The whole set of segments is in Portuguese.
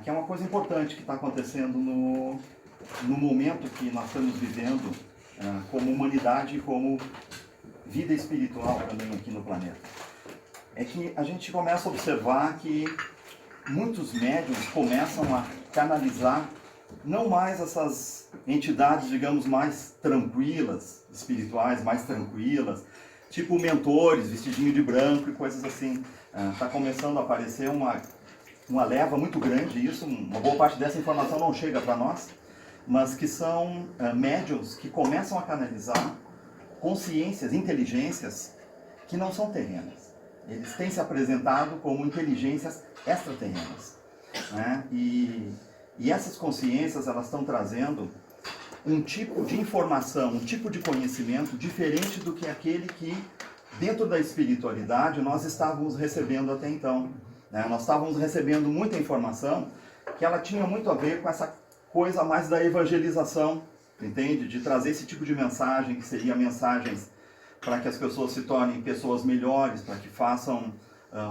que é uma coisa importante que está acontecendo no momento que nós estamos vivendo como humanidade e como vida espiritual também aqui no planeta. É que a gente começa a observar que muitos médiuns começam a canalizar não mais essas entidades, digamos, mais tranquilas, espirituais, mais tranquilas, tipo mentores, vestidinho de branco e coisas assim. Está começando a aparecer uma leva muito grande, isso, uma boa parte dessa informação não chega para nós, mas que são médiuns que começam a canalizar consciências, inteligências que não são terrenas. Eles têm se apresentado como inteligências extraterrenas, né? E essas consciências, elas estão trazendo um tipo de informação, um tipo de conhecimento diferente do que aquele que, dentro da espiritualidade, nós estávamos recebendo até então, né? Nós estávamos recebendo muita informação que ela tinha muito a ver com essa coisa mais da evangelização, entende? De trazer esse tipo de mensagem, que seria mensagens para que as pessoas se tornem pessoas melhores, para que façam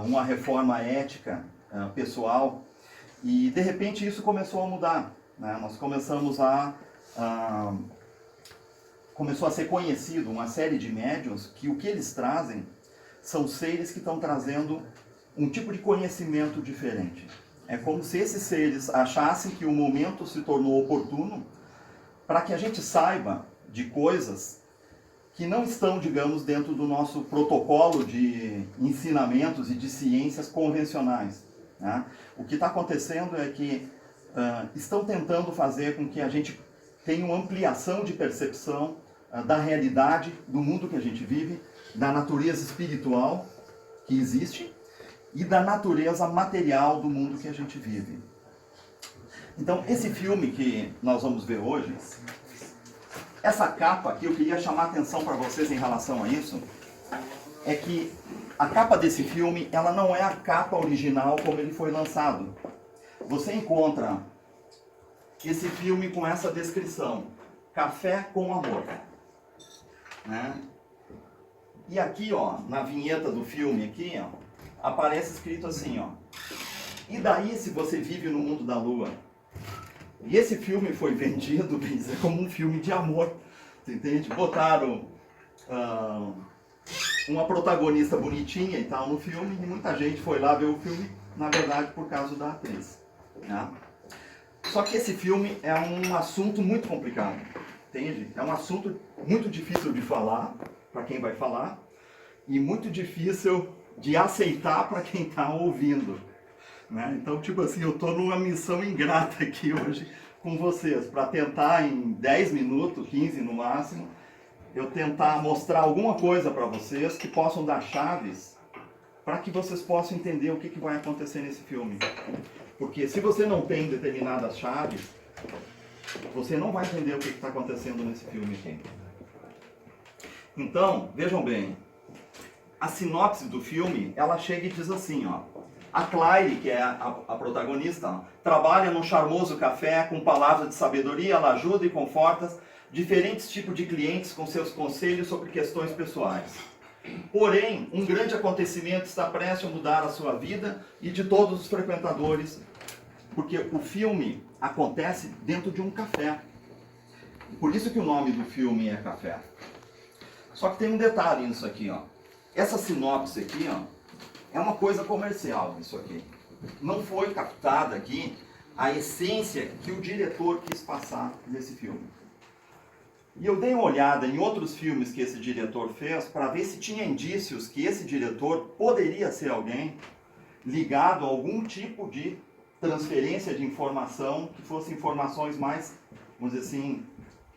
uma reforma ética pessoal. E de repente isso começou a mudar, né? Nós começamos começou a ser conhecido uma série de médiuns que o que eles trazem são seres que estão trazendo um tipo de conhecimento diferente. É como se esses seres achassem que o momento se tornou oportuno para que a gente saiba de coisas que não estão, digamos, dentro do nosso protocolo de ensinamentos e de ciências convencionais, né? O que está acontecendo é que estão tentando fazer com que a gente tenha uma ampliação de percepção da realidade, do mundo que a gente vive, da natureza espiritual que existe e da natureza material do mundo que a gente vive. Então, esse filme que nós vamos ver hoje, essa capa aqui, eu queria chamar a atenção para vocês em relação a isso, é que a capa desse filme, ela não é a capa original como ele foi lançado. Você encontra esse filme com essa descrição: Café com Amor, né? E aqui, ó, na vinheta do filme aqui, ó, aparece escrito assim, ó: e daí se você vive no mundo da lua? E esse filme foi vendido, bem dizer, como um filme de amor, entende? Botaram uma protagonista bonitinha e tal no filme, e muita gente foi lá ver o filme, na verdade, por causa da atriz, né? Só que esse filme é um assunto muito complicado, entende? É um assunto muito difícil de falar, para quem vai falar, e muito difícil de aceitar para quem está ouvindo, né? Então, tipo assim, eu estou numa missão ingrata aqui hoje com vocês, para tentar em 10 minutos, 15 no máximo, eu tentar mostrar alguma coisa para vocês que possam dar chaves para que vocês possam entender o que vai acontecer nesse filme. Porque se você não tem determinadas chaves, você não vai entender o que está acontecendo nesse filme aqui. Então, vejam bem, a sinopse do filme, ela chega e diz assim, ó: a Claire, que é a protagonista, ó, trabalha num charmoso café com palavras de sabedoria, ela ajuda e conforta diferentes tipos de clientes com seus conselhos sobre questões pessoais. Porém, um grande acontecimento está prestes a mudar a sua vida e de todos os frequentadores, porque o filme acontece dentro de um café. Por isso que o nome do filme é Café. Só que tem um detalhe nisso aqui, ó. Essa sinopse aqui, ó, é uma coisa comercial, isso aqui. Não foi captada aqui a essência que o diretor quis passar nesse filme. E eu dei uma olhada em outros filmes que esse diretor fez para ver se tinha indícios que esse diretor poderia ser alguém ligado a algum tipo de transferência de informação que fossem informações mais, vamos dizer assim,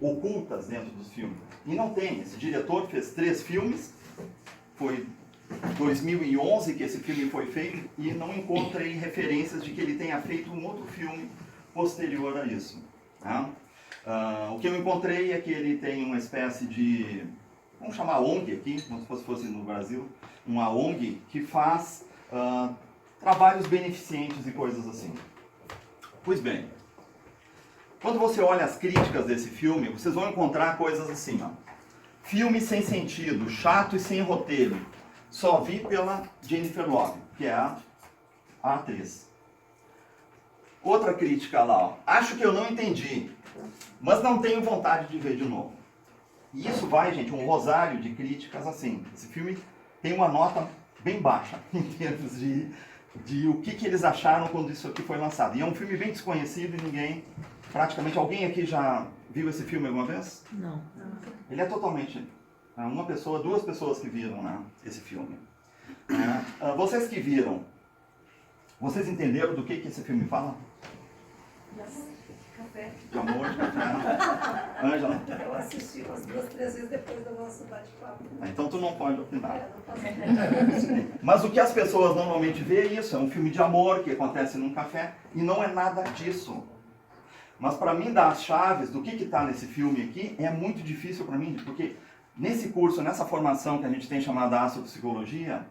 ocultas dentro dos filmes. E não tem. Esse diretor fez 3 filmes, foi 2011 que esse filme foi feito, e não encontrei referências de que ele tenha feito um outro filme posterior a isso, tá? O que eu encontrei é que ele tem uma espécie de, vamos chamar ONG aqui, como se fosse no Brasil, uma ONG que faz trabalhos beneficentes e coisas assim. Pois bem, quando você olha as críticas desse filme, vocês vão encontrar coisas assim, ó: filme sem sentido, chato e sem roteiro, só vi pela Jennifer Love, que é a atriz. Outra crítica lá, ó. Acho que eu não entendi, mas não tenho vontade de ver de novo. E isso vai, gente, um rosário de críticas assim. Esse filme tem uma nota bem baixa em termos de o que eles acharam quando isso aqui foi lançado. E é um filme bem desconhecido e ninguém, praticamente, alguém aqui já viu esse filme alguma vez? Não. Ele é totalmente, uma pessoa, duas pessoas que viram, né, esse filme. Vocês que viram, vocês entenderam do que esse filme fala? Café. De amor, de café. Ângela? Eu assisti umas 2, 3 vezes depois do nosso bate-papo. Então tu não pode opinar. Não posso. Mas o que as pessoas normalmente vê é isso, é um filme de amor que acontece num café, e não é nada disso. Mas para mim dar as chaves do que está nesse filme aqui é muito difícil para mim, porque nesse curso, nessa formação que a gente tem chamada Astropsicologia,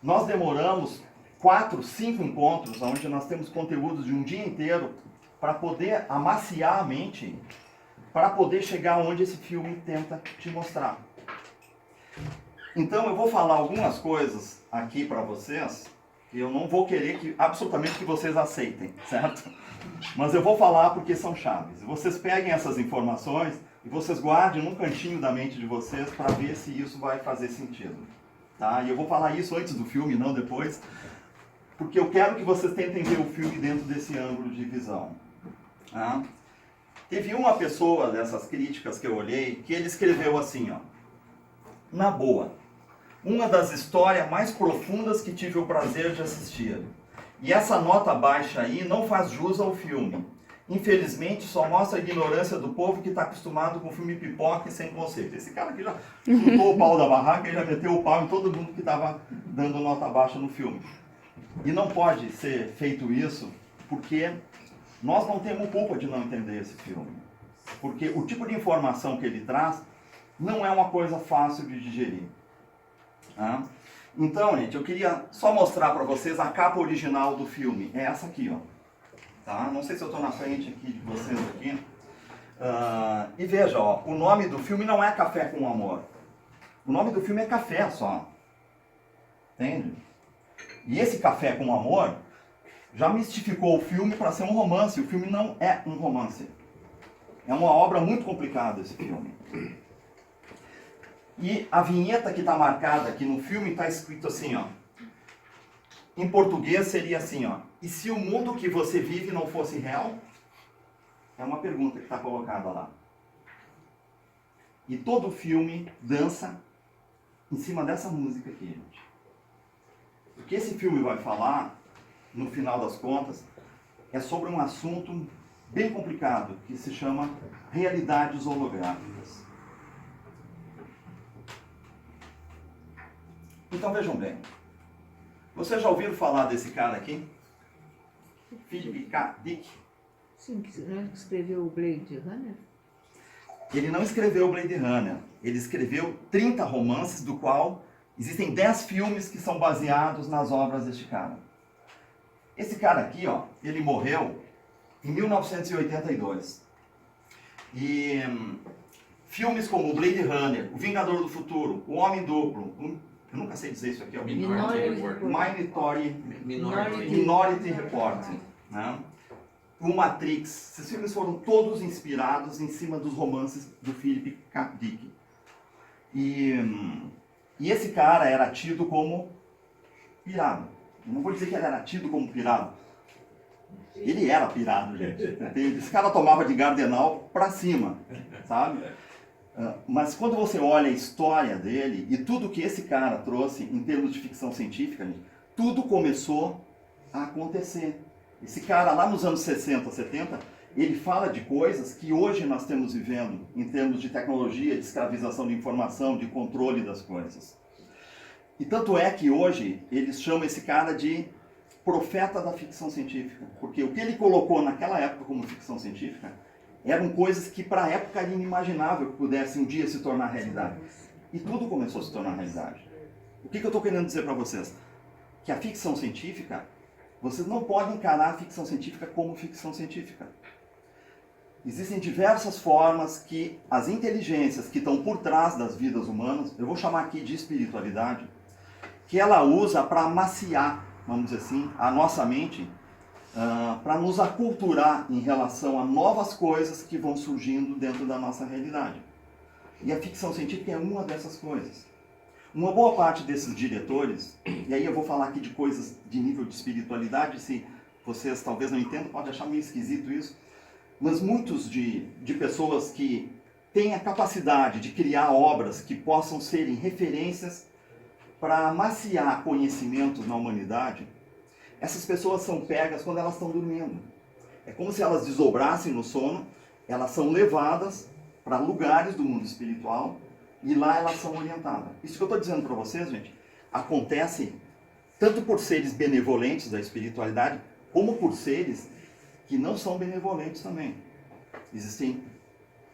nós demoramos 4, 5 encontros, onde nós temos conteúdos de um dia inteiro para poder amaciar a mente, para poder chegar onde esse filme tenta te mostrar. Então eu vou falar algumas coisas aqui para vocês, que eu não vou querer que absolutamente que vocês aceitem, certo? Mas eu vou falar porque são chaves. Vocês peguem essas informações e vocês guardem num cantinho da mente de vocês para ver se isso vai fazer sentido. Tá? E eu vou falar isso antes do filme, não depois, porque eu quero que vocês tentem ver o filme dentro desse ângulo de visão. Tá? Teve uma pessoa dessas críticas que eu olhei, que ele escreveu assim, ó: na boa, uma das histórias mais profundas que tive o prazer de assistir. E essa nota baixa aí não faz jus ao filme. Infelizmente, só mostra a ignorância do povo que está acostumado com filme pipoca e sem conceito. Esse cara aqui já chutou o pau da barraca e já meteu o pau em todo mundo que estava dando nota baixa no filme. E não pode ser feito isso, porque nós não temos culpa de não entender esse filme. Porque o tipo de informação que ele traz não é uma coisa fácil de digerir. Tá? Então, gente, eu queria só mostrar para vocês a capa original do filme. É essa aqui, ó. Tá? Não sei se eu estou na frente aqui de vocês aqui. E veja, ó, o nome do filme não é Café com Amor. O nome do filme é Café só. Entende? E esse Café com Amor já mistificou o filme para ser um romance. O filme não é um romance. É uma obra muito complicada esse filme. E a vinheta que está marcada aqui no filme está escrito assim, ó. Em português seria assim, ó: e se o mundo que você vive não fosse real? É uma pergunta que está colocada lá. E todo o filme dança em cima dessa música aqui, gente. O que esse filme vai falar, no final das contas, é sobre um assunto bem complicado, que se chama realidades holográficas. Então vejam bem, vocês já ouviram falar desse cara aqui? Philip K. Dick? Sim, que escreveu o Blade Runner? Ele não escreveu Blade Runner, ele escreveu 30 romances, do qual existem 10 filmes que são baseados nas obras deste cara. Esse cara aqui, ó, ele morreu em 1982. E filmes como Blade Runner, O Vingador do Futuro, O Homem Duplo, eu nunca sei dizer isso aqui, ó. Minority Report, né? O Matrix, esses filmes foram todos inspirados em cima dos romances do Philip K. Dick. E esse cara era tido como pirado. Eu não vou dizer que ele era tido como pirado. Ele era pirado, gente. Esse cara tomava de Gardenal pra cima, sabe? Mas quando você olha a história dele e tudo que esse cara trouxe em termos de ficção científica, gente, tudo começou a acontecer. Esse cara lá nos anos 60, 70, ele fala de coisas que hoje nós estamos vivendo em termos de tecnologia, de escravização de informação, de controle das coisas. E tanto é que hoje eles chamam esse cara de profeta da ficção científica, porque o que ele colocou naquela época como ficção científica eram coisas que para a época era inimaginável que pudessem um dia se tornar realidade. E tudo começou a se tornar realidade. O que eu estou querendo dizer para vocês? Que a ficção científica, vocês não podem encarar a ficção científica como ficção científica. Existem diversas formas que as inteligências que estão por trás das vidas humanas, eu vou chamar aqui de espiritualidade, que ela usa para amaciar, vamos dizer assim, a nossa mente, para nos aculturar em relação a novas coisas que vão surgindo dentro da nossa realidade. E a ficção científica é uma dessas coisas. Uma boa parte desses diretores, e aí eu vou falar aqui de coisas de nível de espiritualidade, se vocês talvez não entendam, pode achar meio esquisito isso, mas muitos de pessoas que têm a capacidade de criar obras que possam serem referências para amaciar conhecimentos na humanidade, essas pessoas são pegas quando elas estão dormindo. É como se elas desdobrassem no sono, elas são levadas para lugares do mundo espiritual e lá elas são orientadas. Isso que eu estou dizendo para vocês, gente, acontece tanto por seres benevolentes da espiritualidade, como por seres que não são benevolentes também. Existem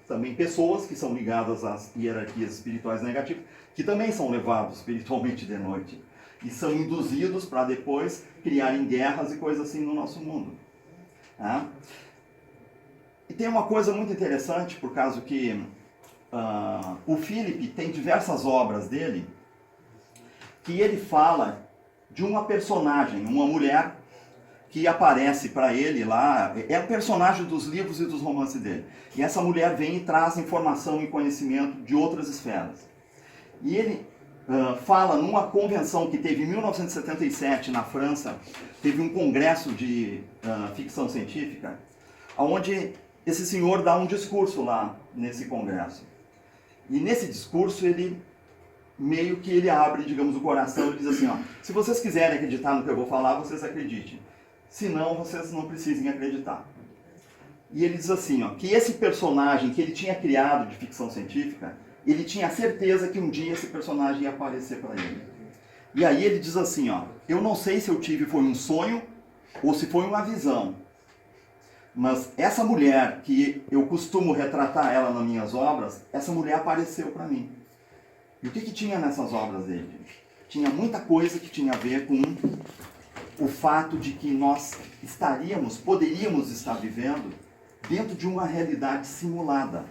também pessoas que são ligadas às hierarquias espirituais negativas, que também são levados espiritualmente de noite e são induzidos para depois criarem guerras e coisas assim no nosso mundo. Tá? E tem uma coisa muito interessante, por causa que o Philip tem diversas obras dele, que ele fala de uma personagem, uma mulher que aparece para ele lá, é o personagem dos livros e dos romances dele. E essa mulher vem e traz informação e conhecimento de outras esferas. E ele fala numa convenção que teve em 1977 na França, teve um congresso de ficção científica, onde esse senhor dá um discurso lá nesse congresso. E nesse discurso ele meio que ele abre, digamos, o coração e diz assim, ó, se vocês quiserem acreditar no que eu vou falar, vocês acreditem. Se não, vocês não precisem acreditar. E ele diz assim, ó, que esse personagem que ele tinha criado de ficção científica, ele tinha certeza que um dia esse personagem ia aparecer para ele. E aí ele diz assim, ó, eu não sei se eu tive foi um sonho ou se foi uma visão, mas essa mulher que eu costumo retratar ela nas minhas obras, essa mulher apareceu para mim. E o que tinha nessas obras dele? Tinha muita coisa que tinha a ver com o fato de que nós poderíamos estar vivendo dentro de uma realidade simulada.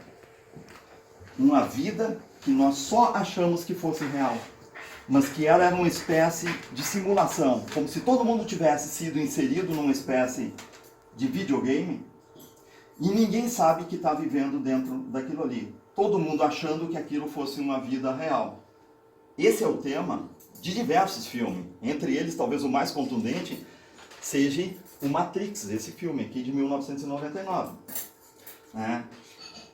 Uma vida que nós só achamos que fosse real, mas que ela era uma espécie de simulação, como se todo mundo tivesse sido inserido numa espécie de videogame e ninguém sabe que está vivendo dentro daquilo ali. Todo mundo achando que aquilo fosse uma vida real. Esse é o tema de diversos filmes. Entre eles, talvez o mais contundente seja o Matrix, esse filme aqui de 1999. Né?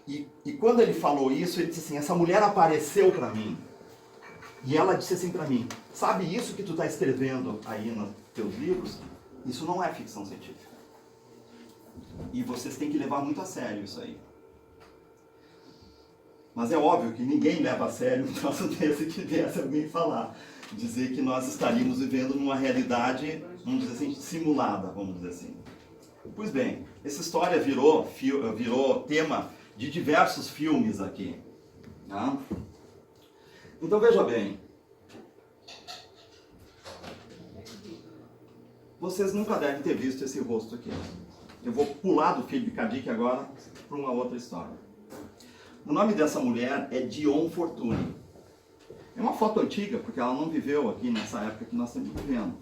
E quando ele falou isso, ele disse assim, essa mulher apareceu para mim. E ela disse assim para mim, sabe isso que tu está escrevendo aí nos teus livros? Isso não é ficção científica. E vocês têm que levar muito a sério isso aí. Mas é óbvio que ninguém leva a sério um troço desse que viesse alguém falar. Dizer que nós estaríamos vivendo numa realidade, vamos dizer assim, simulada, vamos dizer assim. Pois bem, essa história virou tema de diversos filmes aqui. Tá? Então veja bem. Vocês nunca devem ter visto esse rosto aqui. Eu vou pular do Philip K. Dick agora para uma outra história. O nome dessa mulher é Dion Fortune. É uma foto antiga, porque ela não viveu aqui nessa época que nós estamos vivendo.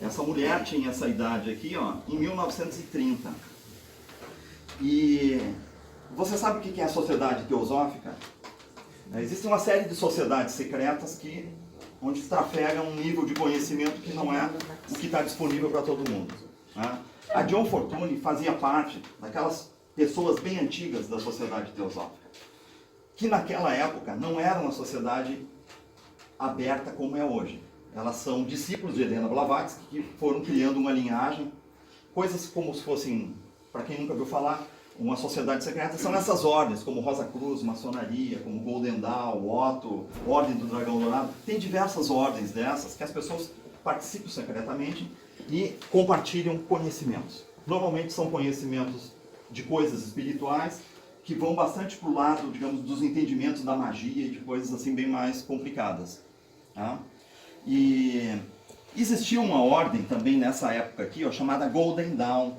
Essa mulher tinha essa idade aqui, ó, em 1930. E você sabe o que é a sociedade teosófica? Existe uma série de sociedades secretas onde se trafega um nível de conhecimento que não é o que está disponível para todo mundo. Né? A Dion Fortune fazia parte daquelas pessoas bem antigas da sociedade teosófica, que naquela época não era uma sociedade aberta como é hoje. Elas são discípulos de Helena Blavatsky, que foram criando uma linhagem, coisas como se fossem, para quem nunca ouviu falar, uma sociedade secreta, são essas ordens, como Rosa Cruz, Maçonaria, como Golden Dawn, Otto, Ordem do Dragão Dourado. Tem diversas ordens dessas que as pessoas participam secretamente e compartilham conhecimentos. Normalmente são conhecimentos de coisas espirituais que vão bastante para o lado, digamos, dos entendimentos da magia e de coisas assim bem mais complicadas. Tá? E existia uma ordem também nessa época aqui, ó, chamada Golden Dawn.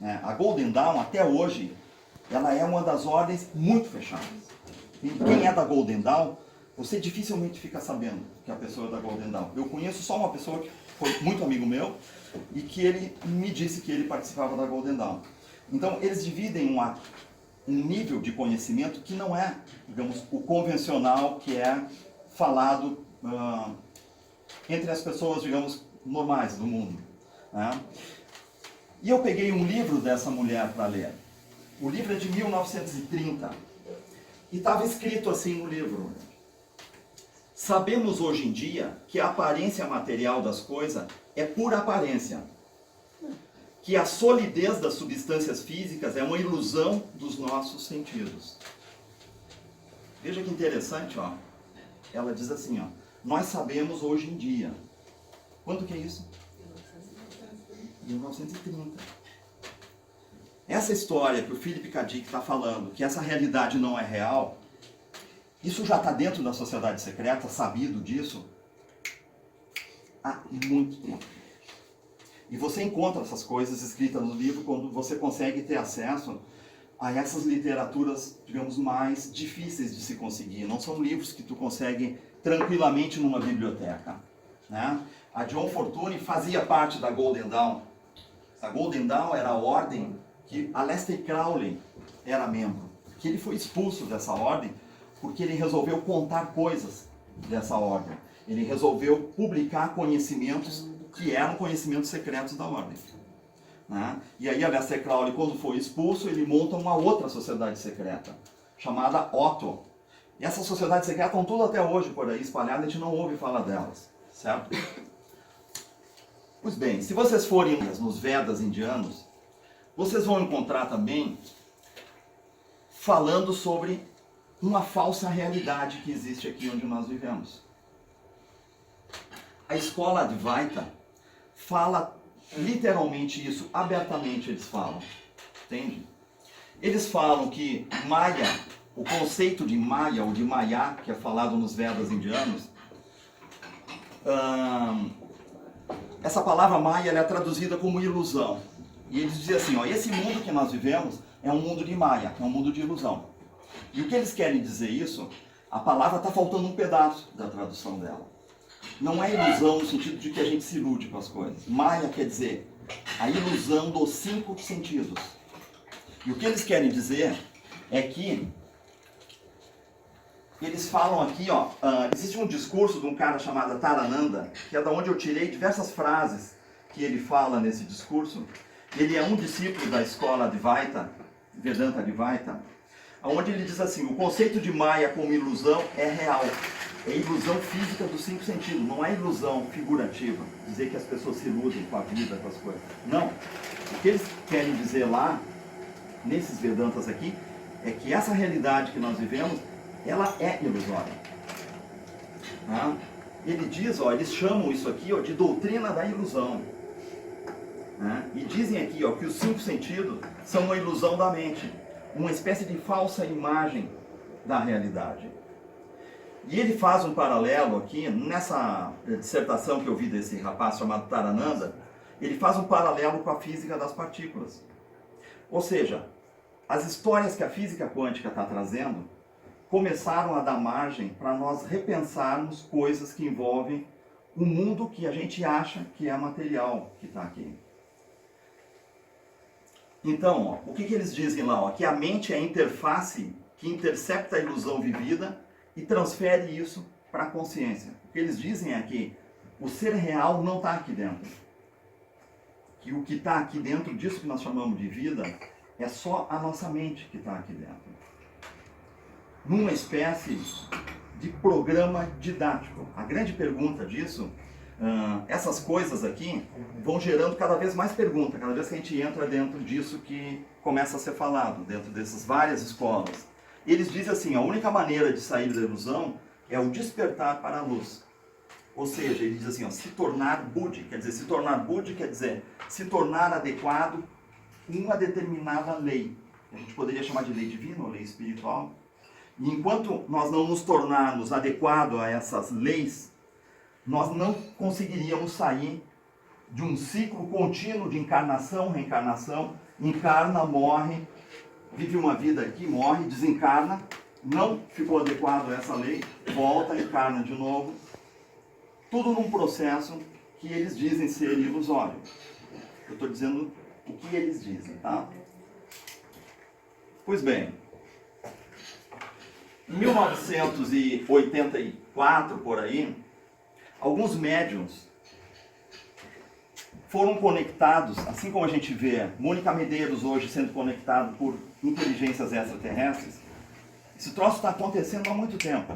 A Golden Dawn, até hoje, ela é uma das ordens muito fechadas. E quem é da Golden Dawn, você dificilmente fica sabendo que a pessoa é da Golden Dawn. Eu conheço só uma pessoa que foi muito amigo meu, e que ele me disse que ele participava da Golden Dawn. Então, eles dividem um nível de conhecimento que não é, digamos, o convencional que é falado entre as pessoas, digamos, normais do mundo, né? E eu peguei um livro dessa mulher para ler. O livro é de 1930 e estava escrito assim no livro: sabemos hoje em dia que a aparência material das coisas é pura aparência, que a solidez das substâncias físicas é uma ilusão dos nossos sentidos. Veja que interessante, ó. Ela diz assim, ó: nós sabemos hoje em dia. Quando que é isso? 1930. Essa história que o Philip K. Dick está falando, que essa realidade não é real, isso já está dentro da sociedade secreta, sabido disso, há muito tempo. E você encontra essas coisas escritas no livro quando você consegue ter acesso a essas literaturas, digamos, mais difíceis de se conseguir. Não são livros que tu consegue tranquilamente numa biblioteca, né? A John Fortune fazia parte da Golden Dawn. A Golden Dawn era a ordem que Aleister Crowley era membro. Que ele foi expulso dessa ordem porque ele resolveu contar coisas dessa ordem. Ele resolveu publicar conhecimentos que eram conhecimentos secretos da ordem, né? E aí Aleister Crowley, quando foi expulso, ele monta uma outra sociedade secreta, chamada Otto. E essas sociedades secretas estão tudo até hoje por aí espalhadas, a gente não ouve falar delas, certo? Pois bem, se vocês forem nos Vedas indianos, vocês vão encontrar também falando sobre uma falsa realidade que existe aqui onde nós vivemos. A escola Advaita fala literalmente isso, abertamente eles falam, entende? Eles falam que Maya, o conceito de Maya ou de Maya, que é falado nos Vedas indianos, essa palavra Maya ela é traduzida como ilusão. E eles dizem assim, ó, esse mundo que nós vivemos é um mundo de Maya, é um mundo de ilusão. E o que eles querem dizer isso, a palavra está faltando um pedaço da tradução dela. Não é ilusão no sentido de que a gente se ilude com as coisas. Maya quer dizer a ilusão dos 5 sentidos. E o que eles querem dizer é que eles falam aqui, ó, existe um discurso de um cara chamado Tarananda, que é da onde eu tirei diversas frases que ele fala nesse discurso. Ele é um discípulo da escola Advaita, Vedanta Advaita, onde ele diz assim, o conceito de Maya como ilusão é real. É ilusão física dos 5 sentidos, não é ilusão figurativa, dizer que as pessoas se iludem com a vida, com as coisas. Não. O que eles querem dizer lá, nesses Vedantas aqui, é que essa realidade que nós vivemos, ela é ilusória. Tá? Ele diz, ó, eles chamam isso aqui, ó, de doutrina da ilusão. Né? E dizem aqui, ó, que os 5 sentidos são uma ilusão da mente, uma espécie de falsa imagem da realidade. E ele faz um paralelo aqui, nessa dissertação que eu vi desse rapaz chamado Tarananda, ele faz um paralelo com a física das partículas. Ou seja, as histórias que a física quântica está trazendo começaram a dar margem para nós repensarmos coisas que envolvem o mundo que a gente acha que é material que está aqui. Então, ó, o que eles dizem lá? Ó, que a mente é a interface que intercepta a ilusão vivida e transfere isso para a consciência. O que eles dizem é que o ser real não está aqui dentro. Que o que está aqui dentro disso que nós chamamos de vida é só a nossa mente que está aqui dentro. Numa espécie de programa didático. A grande pergunta disso, essas coisas aqui vão gerando cada vez mais perguntas, cada vez que a gente entra dentro disso que começa a ser falado, dentro dessas várias escolas. Eles dizem assim, a única maneira de sair da ilusão é o despertar para a luz. Ou seja, ele diz assim, ó, se tornar Buddhi, quer dizer, se tornar Buddhi quer dizer se tornar adequado uma determinada lei. A gente poderia chamar de lei divina ou lei espiritual. E enquanto nós não nos tornarmos adequados a essas leis, nós não conseguiríamos sair de um ciclo contínuo de encarnação, reencarnação, encarna, morre, vive uma vida aqui, morre, desencarna, não ficou adequado a essa lei, volta, encarna de novo. Tudo num processo que eles dizem ser ilusório. Eu estou dizendo o que eles dizem, tá? Pois bem, em 1984, por aí, alguns médiuns foram conectados, assim como a gente vê Mônica Medeiros hoje sendo conectado por inteligências extraterrestres. Esse troço está acontecendo há muito tempo.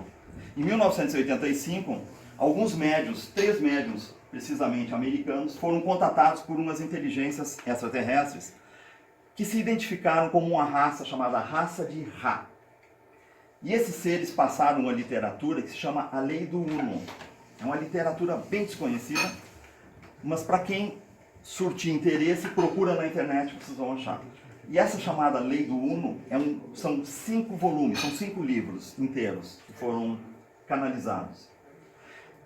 Em 1985, alguns médiuns, 3 médiuns precisamente americanos, foram contatados por umas inteligências extraterrestres que se identificaram como uma raça chamada raça de Ra. E esses seres passaram uma literatura que se chama A Lei do Uno. É uma literatura bem desconhecida, mas para quem surtir interesse, procura na internet que vocês vão achar. E essa chamada Lei do Uno são 5 volumes, são 5 livros inteiros que foram canalizados.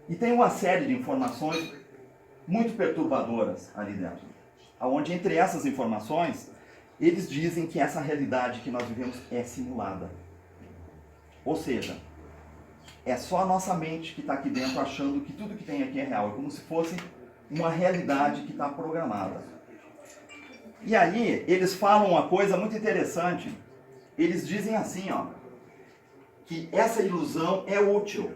E tem uma série de informações muito perturbadoras ali dentro. Onde, entre essas informações, eles dizem que essa realidade que nós vivemos é simulada. Ou seja, é só a nossa mente que está aqui dentro achando que tudo que tem aqui é real. É como se fosse uma realidade que está programada. E aí, eles falam uma coisa muito interessante. Eles dizem assim, ó, que essa ilusão é útil.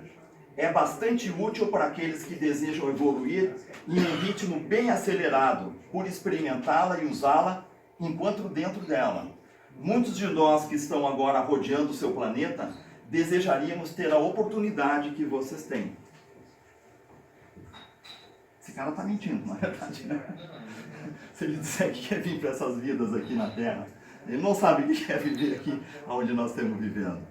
É bastante útil para aqueles que desejam evoluir em um ritmo bem acelerado, por experimentá-la e usá-la enquanto dentro dela. Muitos de nós que estão agora rodeando o seu planeta, desejaríamos ter a oportunidade que vocês têm. Esse cara está mentindo, na verdade, né? Se ele disser que quer vir para essas vidas aqui na Terra, ele não sabe o que quer viver aqui onde nós estamos vivendo,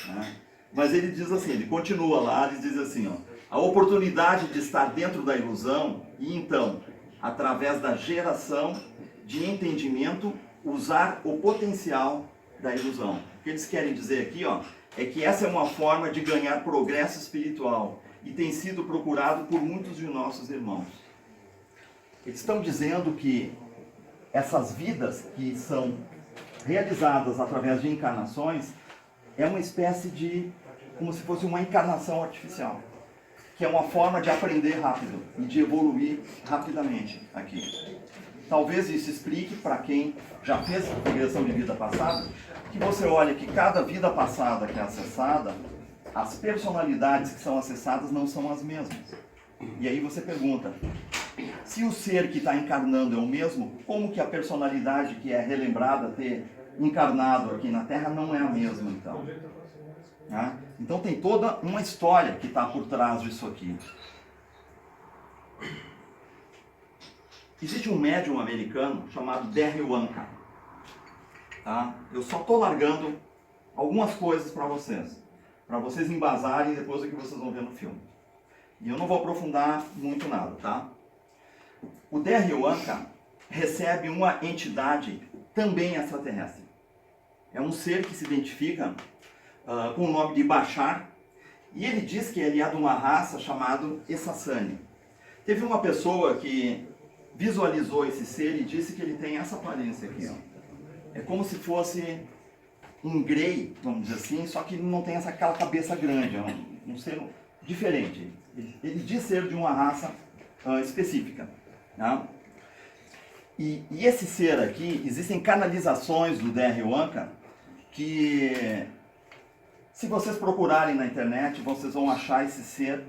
né? Mas ele diz assim, ele continua lá, ele diz assim, ó, a oportunidade de estar dentro da ilusão e então, através da geração de entendimento, usar o potencial da ilusão. O que eles querem dizer aqui, ó, é que essa é uma forma de ganhar progresso espiritual e tem sido procurado por muitos de nossos irmãos. Eles estão dizendo que essas vidas que são realizadas através de encarnações é uma espécie de, como se fosse uma encarnação artificial, que é uma forma de aprender rápido e de evoluir rapidamente aqui. Talvez isso explique para quem já fez regressão de vida passada, que você olha que cada vida passada que é acessada, as personalidades que são acessadas não são as mesmas. E aí você pergunta, se o ser que está encarnando é o mesmo, como que a personalidade que é relembrada ter encarnado aqui na Terra não é a mesma, então? Então tem toda uma história que está por trás disso aqui. Existe um médium americano chamado Derry Wanka. Tá? Eu só estou largando algumas coisas para vocês embasarem depois do que vocês vão ver no filme. E eu não vou aprofundar muito nada, tá? O Derry Wanka recebe uma entidade também extraterrestre. É um ser que se identifica com o nome de Bashar, e ele diz que ele é de uma raça chamada Essassani. Teve uma pessoa que visualizou esse ser e disse que ele tem essa aparência aqui, ó. É como se fosse um Grey, vamos dizer assim, só que não tem aquela cabeça grande, é um ser diferente. Ele diz ser de uma raça específica. Né? E esse ser aqui, existem canalizações do Derry Wanka que, se vocês procurarem na internet, vocês vão achar esse ser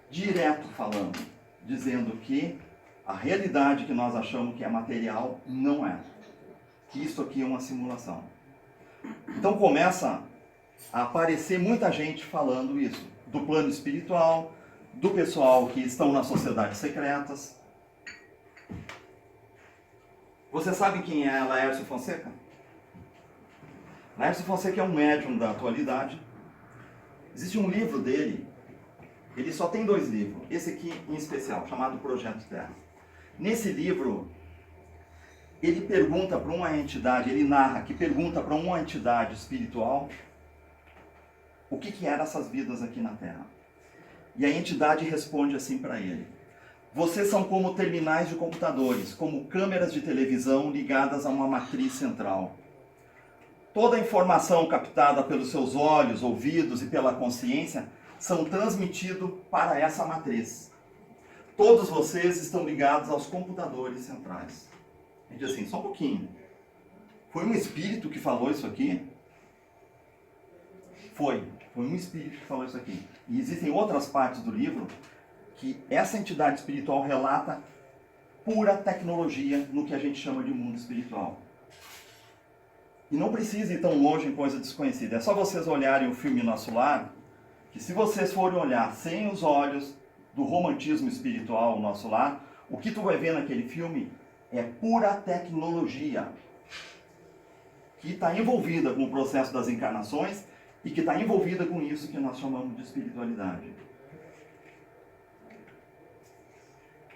direto falando, dizendo que a realidade que nós achamos que é material não é. Que isso aqui é uma simulação. Então começa a aparecer muita gente falando isso, do plano espiritual, do pessoal que estão nas sociedades secretas. Vocês sabem quem é Laércio Fonseca? Laércio Fonseca é um médium da atualidade. Existe um livro dele, ele só tem 2 livros, esse aqui em especial, chamado Projeto Terra. Nesse livro, ele pergunta para uma entidade, ele narra que pergunta para uma entidade espiritual o que eram essas vidas aqui na Terra. E a entidade responde assim para ele: vocês são como terminais de computadores, como câmeras de televisão ligadas a uma matriz central. Toda a informação captada pelos seus olhos, ouvidos e pela consciência são transmitidos para essa matriz. todos vocês estão ligados aos computadores centrais. A gente diz assim, só um pouquinho. Foi um espírito que falou isso aqui? Foi um espírito que falou isso aqui. E existem outras partes do livro que essa entidade espiritual relata pura tecnologia no que a gente chama de mundo espiritual. E não precisa ir tão longe em coisa desconhecida. É só vocês olharem o filme Nosso Lar, que se vocês forem olhar sem os olhos do romantismo espiritual, Nosso Lar, o que tu vai ver naquele filme é pura tecnologia que está envolvida com o processo das encarnações e que está envolvida com isso que nós chamamos de espiritualidade.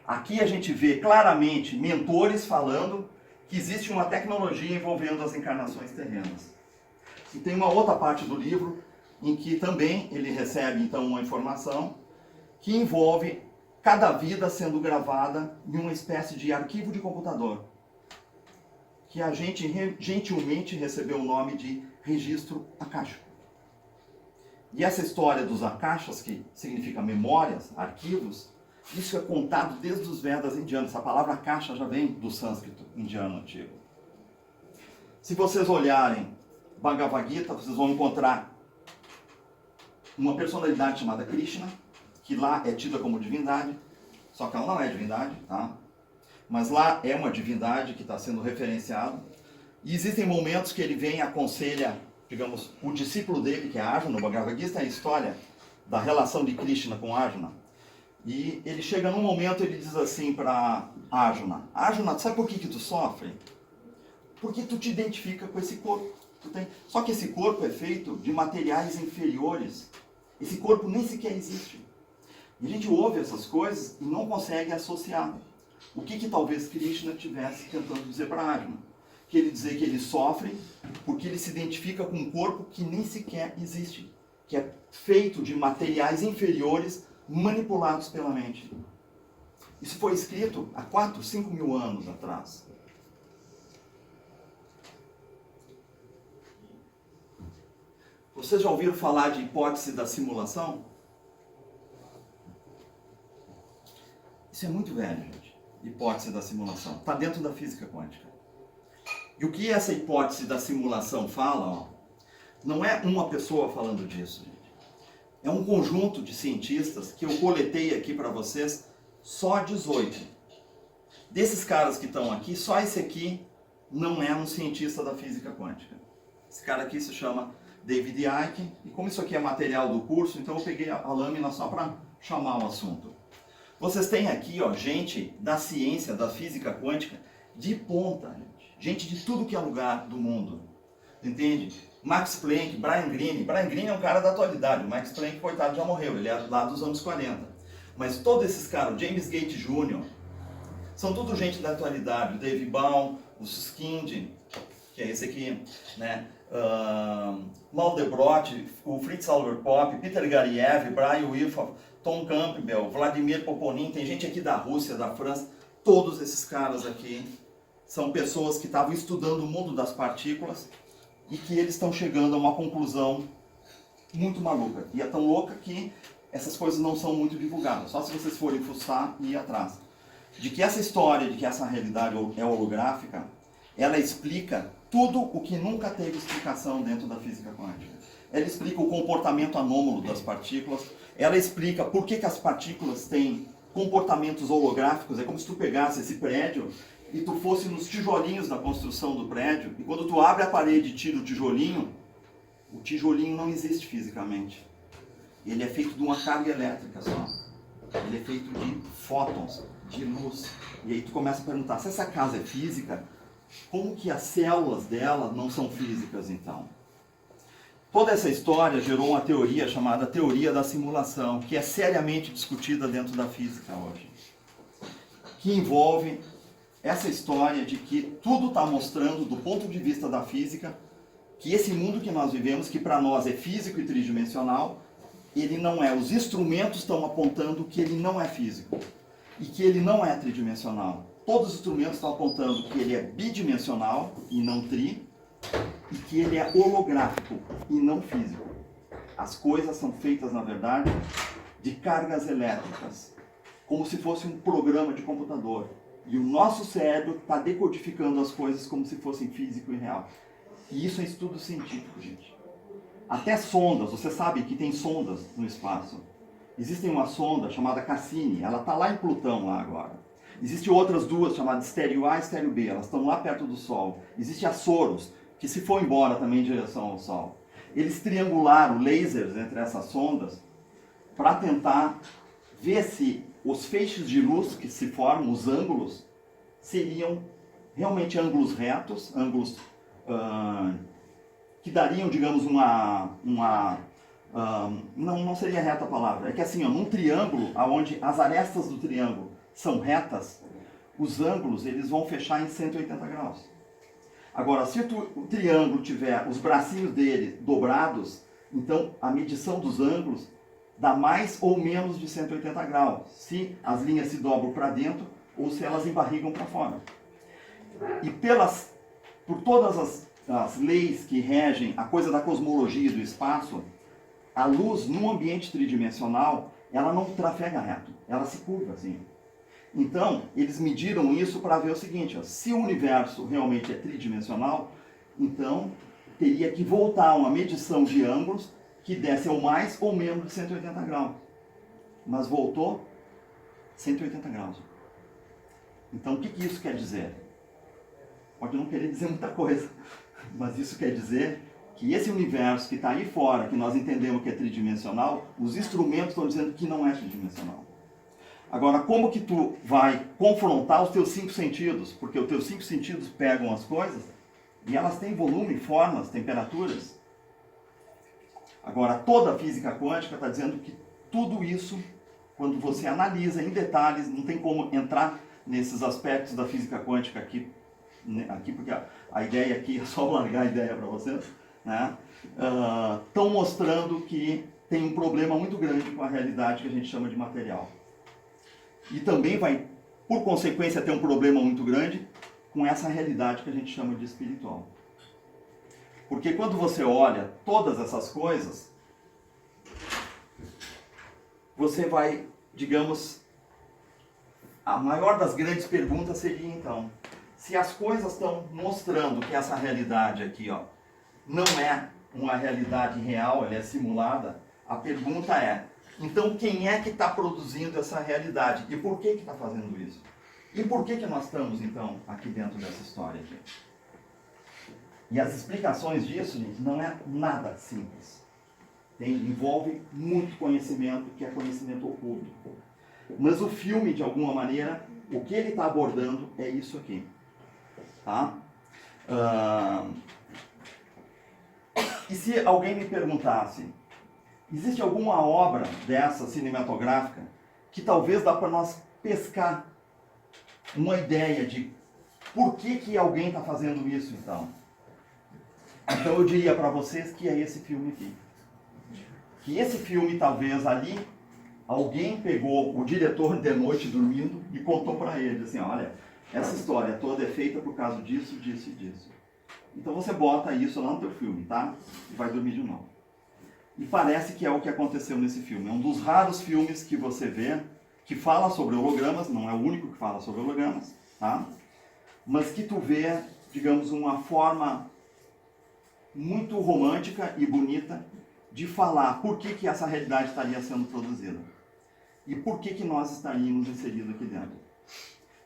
Aqui a gente vê claramente mentores falando que existe uma tecnologia envolvendo as encarnações terrenas. E tem uma outra parte do livro em que também ele recebe então uma informação que envolve cada vida sendo gravada em uma espécie de arquivo de computador, que a gente gentilmente recebeu o nome de registro akáshico. E essa história dos akashas, que significa memórias, arquivos, isso é contado desde os Vedas indianos. Essa palavra akasha já vem do sânscrito indiano antigo. Se vocês olharem Bhagavad Gita, vocês vão encontrar uma personalidade chamada Krishna, que lá é tida como divindade, só que ela não é divindade, tá? Mas lá é uma divindade que está sendo referenciado. E existem momentos que ele vem e aconselha, digamos, o discípulo dele, que é Arjuna. O Bhagavad Gita é a história da relação de Krishna com Arjuna. E ele chega num momento e ele diz assim para Arjuna: Arjuna, sabe por que tu sofre? Porque tu te identifica com esse corpo. Só que esse corpo é feito de materiais inferiores. Esse corpo nem sequer existe. E a gente ouve essas coisas e não consegue associar. O que talvez Krishna estivesse tentando dizer para Arjuna? Que ele dizer que ele sofre porque ele se identifica com um corpo que nem sequer existe, que é feito de materiais inferiores manipulados pela mente. Isso foi escrito há 4, 5 mil anos atrás. Vocês já ouviram falar de hipótese da simulação? Isso é muito velho, gente. Hipótese da simulação. Está dentro da física quântica. E o que essa hipótese da simulação fala, ó, não é uma pessoa falando disso, gente. É um conjunto de cientistas que eu coletei aqui para vocês, só 18. Desses caras que estão aqui, só esse aqui não é um cientista da física quântica. Esse cara aqui se chama David Icke, e como isso aqui é material do curso, então eu peguei a lâmina só para chamar o assunto. Vocês têm aqui, ó, gente da ciência, da física quântica, de ponta, gente de tudo que é lugar do mundo, entende? Max Planck, Brian Greene. Brian Greene é um cara da atualidade. O Max Planck, coitado, já morreu. Ele é lá dos anos 40. Mas todos esses caras, James Gate Jr., são tudo gente da atualidade. O Dave Baum, o Susskind, que é esse aqui, né? Mandelbrot, o Fritz Albert Popp, Peter Gariev, Brian Wilfer, Tom Campbell, Vladimir Poponin. Tem gente aqui da Rússia, da França. Todos esses caras aqui são pessoas que estavam estudando o mundo das partículas e que eles estão chegando a uma conclusão muito maluca. E é tão louca que essas coisas não são muito divulgadas. Só se vocês forem fuçar e ir atrás. De que essa história, de que essa realidade é holográfica, ela explica tudo o que nunca teve explicação dentro da física quântica. Ela explica o comportamento anômalo das partículas. Ela explica por que as partículas têm comportamentos holográficos. É como se tu pegasse esse prédio e tu fosse nos tijolinhos da construção do prédio, e quando tu abre a parede e tira o tijolinho não existe fisicamente. Ele é feito de uma carga elétrica só. Ele é feito de fótons, de luz. E aí tu começa a perguntar, se essa casa é física, como que as células dela não são físicas então? Toda essa história gerou uma teoria chamada teoria da simulação, que é seriamente discutida dentro da física hoje. Que envolve essa história de que tudo está mostrando, do ponto de vista da física, que esse mundo que nós vivemos, que para nós é físico e tridimensional, ele não é. Os instrumentos estão apontando que ele não é físico e que ele não é tridimensional. Todos os instrumentos estão apontando que ele é bidimensional e não tri, e que ele é holográfico e não físico. As coisas são feitas, na verdade, de cargas elétricas. como se fosse um programa de computador. E o nosso cérebro está decodificando as coisas como se fossem físico e real. E isso é estudo científico, gente. Até sondas, você sabe que tem sondas no espaço. Existe uma sonda chamada Cassini, ela está lá em Plutão lá agora. Existem outras duas chamadas Estéreo A e Estéreo B, elas estão lá perto do Sol. Existe a Soros, que se for embora também em direção ao Sol. Eles triangularam lasers entre essas sondas para tentar ver se os feixes de luz que se formam, os ângulos, seriam realmente ângulos retos, ângulos que dariam, digamos, não seria reta a palavra, é que assim, ó, num triângulo, onde as arestas do triângulo são retas, os ângulos eles vão fechar em 180 graus. Agora, se o triângulo tiver os bracinhos dele dobrados, então a medição dos ângulos dá mais ou menos de 180 graus, se as linhas se dobram para dentro ou se elas embarrigam para fora. E por todas as leis que regem a coisa da cosmologia e do espaço, a luz num ambiente tridimensional, ela não trafega reto, ela se curva assim. Então, eles mediram isso para ver o seguinte, ó, se o universo realmente é tridimensional, então teria que voltar a uma medição de ângulos que desse ou mais ou menos de 180 graus. Mas voltou 180 graus. Então, o que isso quer dizer? Pode não querer dizer muita coisa, mas isso quer dizer que esse universo que está aí fora, que nós entendemos que é tridimensional, os instrumentos estão dizendo que não é tridimensional. Agora, como que tu vai confrontar os teus 5 sentidos? Porque os teus 5 sentidos pegam as coisas e elas têm volume, formas, temperaturas. Agora, toda a física quântica está dizendo que tudo isso, quando você analisa em detalhes, não tem como entrar nesses aspectos da física quântica aqui porque a ideia aqui é só largar a ideia para vocês, né? Estão mostrando que tem um problema muito grande com a realidade que a gente chama de material. E também vai, por consequência, ter um problema muito grande com essa realidade que a gente chama de espiritual. Porque quando você olha todas essas coisas, você vai, digamos, a maior das grandes perguntas seria então, se as coisas estão mostrando que essa realidade aqui, ó, não é uma realidade real, ela é simulada, a pergunta é, então quem é que está produzindo essa realidade? E por que está fazendo isso? E por que nós estamos, então, aqui dentro dessa história aqui? E as explicações disso, gente, não é nada simples. Envolve muito conhecimento, que é conhecimento oculto. Mas o filme, de alguma maneira, o que ele está abordando é isso aqui. Tá? E se alguém me perguntasse, existe alguma obra dessa cinematográfica que talvez dá para nós pescar uma ideia de por que alguém está fazendo isso então? Então eu diria para vocês que é esse filme aqui. Que esse filme talvez ali, alguém pegou o diretor de noite dormindo e contou para ele assim, olha, essa história toda é feita por causa disso, disso e disso. Então você bota isso lá no teu filme, tá? E vai dormir de novo. E parece que é o que aconteceu nesse filme. É um dos raros filmes que você vê que fala sobre hologramas, não é o único que fala sobre hologramas, tá? Mas que tu vê, digamos, uma forma muito romântica e bonita de falar por que essa realidade estaria sendo produzida. E por que nós estaríamos inseridos aqui dentro.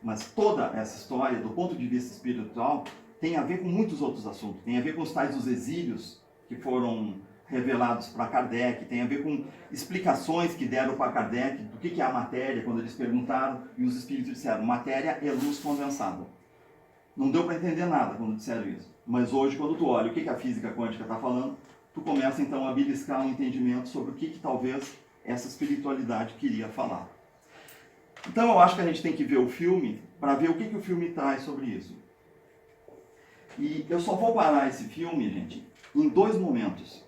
Mas toda essa história, do ponto de vista espiritual, tem a ver com muitos outros assuntos. Tem a ver com os tais dos exílios que foram revelados para Kardec, tem a ver com explicações que deram para Kardec do que é a matéria, quando eles perguntaram, e os espíritos disseram, matéria é luz condensada. Não deu para entender nada quando disseram isso. Mas hoje, quando tu olha o que a física quântica está falando, tu começa então a beliscar um entendimento sobre o que talvez essa espiritualidade queria falar. Então eu acho que a gente tem que ver o filme para ver o que o filme traz sobre isso. E eu só vou parar esse filme, gente, em 2 momentos.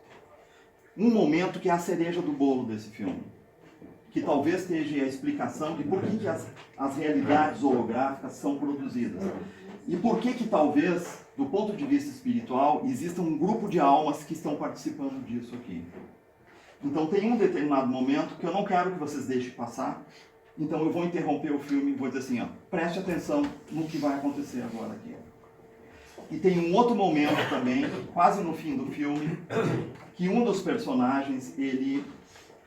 Um momento que é a cereja do bolo desse filme, que talvez esteja a explicação de por que as realidades holográficas são produzidas. E por que talvez, do ponto de vista espiritual, exista um grupo de almas que estão participando disso aqui. Então tem um determinado momento que eu não quero que vocês deixem passar, Então eu vou interromper o filme e vou dizer assim, ó, preste atenção no que vai acontecer agora aqui. E tem um outro momento também, quase no fim do filme, que um dos personagens, ele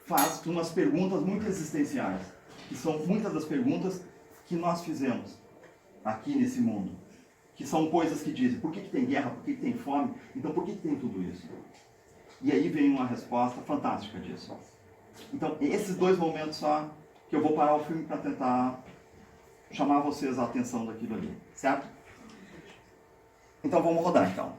faz umas perguntas muito existenciais, que são muitas das perguntas que nós fizemos aqui nesse mundo, que são coisas que dizem, por que tem guerra, por que tem fome, então por que tem tudo isso? E aí vem uma resposta fantástica disso. Então, esses dois momentos só, que eu vou parar o filme para tentar chamar vocês a atenção daquilo ali, certo? Então vamos rodar então.